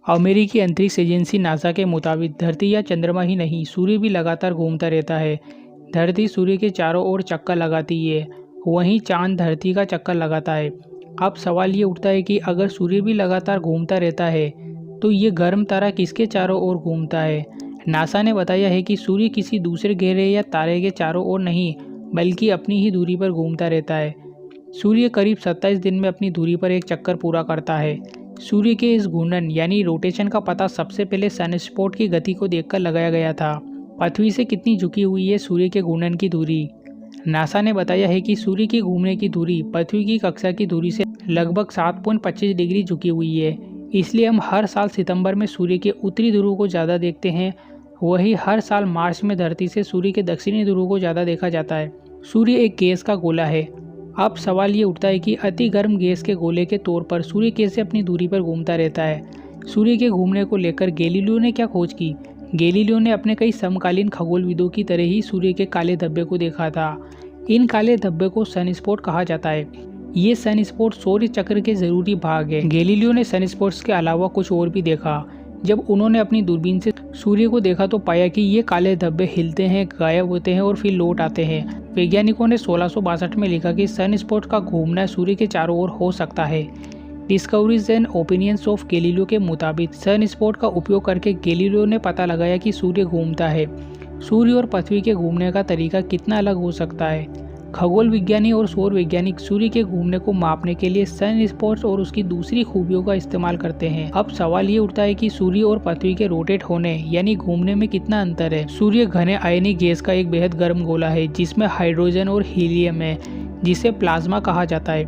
अमेरिकी अंतरिक्ष agency NASA के मुताबिक धरती या चंद्रमा ही नहीं, सूर्य भी लगातार घूमता रहता है। धरती सूर्य के चारों ओर चक्कर लगाती है, वहीं चांद धरती का चक्कर लगाता है। अब सवाल ये उठता है कि अगर सूर्य भी लगातार घूमता रहता है तो ये गर्म तारा किसके चारों ओर घूमता है। नासा ने बताया है कि सूर्य किसी दूसरे ग्रह या तारे के चारों ओर नहीं, बल्कि अपनी ही दूरी पर घूमता रहता है। सूर्य करीब 27 दिन में अपनी दूरी पर एक चक्कर पूरा करता है। सूर्य के इस घूर्णन यानी रोटेशन का पता सबसे पहले सनस्पॉट की गति को देखकर लगाया गया था। पृथ्वी से कितनी झुकी हुई है सूर्य के घूर्णन की दूरी। नासा ने बताया है कि सूर्य की घूमने की दूरी पृथ्वी की कक्षा की दूरी से लगभग 7.25 डिग्री झुकी हुई है। इसलिए हम हर साल सितंबर में सूर्य के उत्तरी ध्रुव को ज़्यादा देखते हैं, वही हर साल मार्च में धरती से सूर्य के दक्षिणी ध्रुव को ज़्यादा देखा जाता है। सूर्य एक गैस का गोला है। अब सवाल ये उठता है कि अति गर्म गैस के गोले के तौर पर सूर्य कैसे अपनी दूरी पर घूमता रहता है। सूर्य के घूमने को लेकर गैलीलियो ने क्या खोज की। गैलीलियो ने अपने कई समकालीन खगोलविदों की तरह ही सूर्य के काले धब्बे को देखा था। इन काले धब्बे को सनस्पॉट कहा जाता है। ये सनस्पॉट सौर चक्र के जरूरी भाग है। गैलीलियो ने सनस्पॉट्स के अलावा कुछ और भी देखा। जब उन्होंने अपनी दूरबीन से सूर्य को देखा तो पाया कि ये काले धब्बे हिलते हैं, गायब होते हैं और फिर लौट आते हैं। वैज्ञानिकों ने 1662 में लिखा कि सनस्पॉट का घूमना सूर्य के चारों ओर हो सकता है। Discoveries and opinions of Galileo के मुताबिक सनस्पॉट का उपयोग करके गैलीलियो ने पता लगाया कि सूर्य घूमता है। सूर्य और पृथ्वी के घूमने का तरीका कितना अलग हो सकता है। खगोल विज्ञानी और सौर वैज्ञानिक सूर्य के घूमने को मापने के लिए सन स्पॉट्स और उसकी दूसरी खूबियों का इस्तेमाल करते हैं। अब सवाल ये उठता है कि सूर्य और पृथ्वी के रोटेट होने यानी घूमने में कितना अंतर है। सूर्य घने आयनिक गैस का एक बेहद गर्म गोला है जिसमें हाइड्रोजन और हीलियम है, जिसे प्लाज्मा कहा जाता है।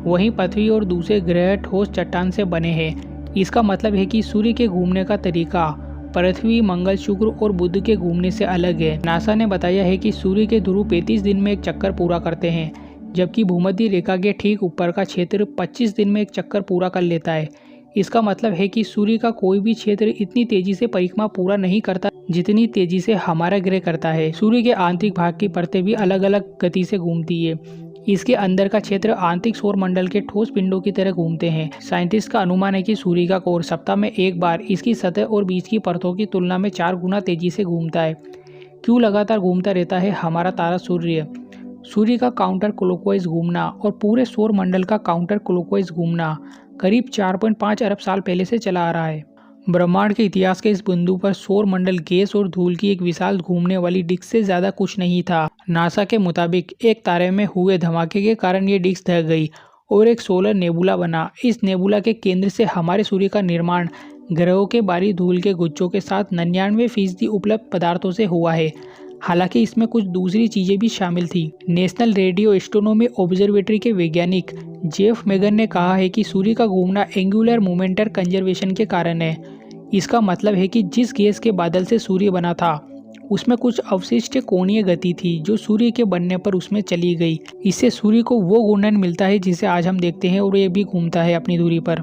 वहीं पृथ्वी और दूसरे ग्रह ठोस चट्टान से बने हैं। इसका मतलब है कि सूर्य के घूमने का तरीका पृथ्वी, मंगल, शुक्र और बुध के घूमने से अलग है। नासा ने बताया है कि सूर्य के ध्रुव 35 दिन में एक चक्कर पूरा करते हैं, जबकि भूमध्य रेखा के ठीक ऊपर का क्षेत्र 25 दिन में एक चक्कर पूरा कर लेता है। इसका मतलब है कि सूर्य का कोई भी क्षेत्र इतनी तेजी से परिक्रमा पूरा नहीं करता जितनी तेजी से हमारा ग्रह करता है। सूर्य के आंतरिक भाग की परतें भी अलग अलग गति से घूमती है। इसके अंदर का क्षेत्र आंतरिक सौर मंडल के ठोस पिंडों की तरह घूमते हैं। साइंटिस्ट का अनुमान है कि सूर्य का कोर सप्ताह में एक बार इसकी सतह और बीच की परतों की तुलना में 4 गुना तेजी से घूमता है। क्यों लगातार घूमता रहता है हमारा तारा सूर्य? सूर्य का काउंटर क्लॉकवाइज घूमना और पूरे सौर मंडल का काउंटर क्लॉकवाइज घूमना करीब 4.5 अरब साल पहले से चला आ रहा है। ब्रह्मांड के इतिहास के इस बिंदु पर सौर मंडल गैस और धूल की एक विशाल घूमने वाली डिस्क से ज्यादा कुछ नहीं था। नासा के मुताबिक एक तारे में हुए धमाके के कारण ये डिस्क ढह गई और एक सोलर नेबुला बना। इस नेबुला के केंद्र से हमारे सूर्य का निर्माण ग्रहों के बाहरी धूल के गुच्छों के साथ 99% उपलब्ध पदार्थों से हुआ है। हालांकि इसमें कुछ दूसरी चीजें भी शामिल थी। नेशनल रेडियो एस्ट्रोनॉमी ऑब्जर्वेटरी के वैज्ञानिक जेफ मेगन ने कहा है कि सूर्य का घूमना एंगुलर मोमेंटम कंजर्वेशन के कारण है। इसका मतलब है कि जिस गैस के बादल से सूर्य बना था उसमें कुछ अवशिष्ट कोणीय गति थी जो सूर्य के बनने पर उसमें चली गई। इससे सूर्य को वो घूर्णन मिलता है जिसे आज हम देखते हैं और ये भी घूमता है अपनी दूरी पर।